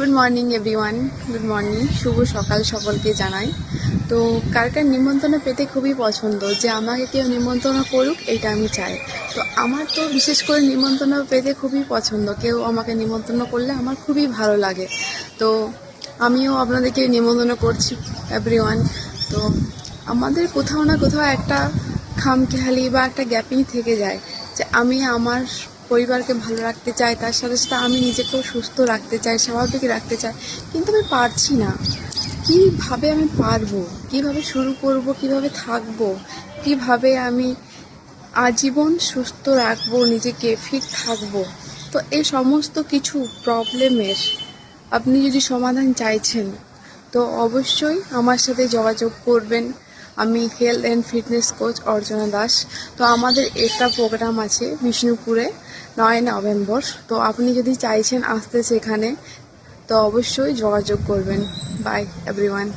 Good morning everyone, good morning, শুভ সকাল সকলকে জানাই। তো কার কার নিমন্ত্রণ পেতে খুবই পছন্দ, যে আমাকে কেউ নিমন্ত্রণ করুক এটা আমি চাই। তো আমার তো বিশেষ করে নিমন্ত্রণ পেতে খুবই পছন্দ, কেউ আমাকে নিমন্ত্রণ করলে আমার খুবই ভালো লাগে। তো আমিও আপনাদেরকে নিমন্ত্রণ করছি এভরিওয়ান। তো আমাদের কোথাও না কোথাও একটা খামখেয়ালি বা একটা গ্যাপিং থেকে যায়, যে আমি আমার পরিবারকে ভালো রাখতে চাই, তার সাথে সাথে আমি নিজেকেও সুস্থ রাখতে চাই, স্বাভাবিক রাখতে চাই, কিন্তু আমি পারছি না। কিভাবে আমি পারবো, কিভাবে শুরু করব, কিভাবে থাকবো, কিভাবে আমি আজীবন সুস্থ রাখবো, নিজেকে ফিট থাকবো। তো এই সমস্ত কিছু প্রবলেমের আপনি যদি সমাধান চাইছেন, তো অবশ্যই আমার সাথে যোগাযোগ করবেন। আমি হেলথ অ্যান্ড ফিটনেস কোচ অর্চনা দাস। তো আমাদের একটা প্রোগ্রাম আছে বিষ্ণুপুরে 9 নভেম্বর। তো আপনি যদি চাইছেন আসতে সেখানে, তো অবশ্যই যোগাযোগ করবেন। By everyone.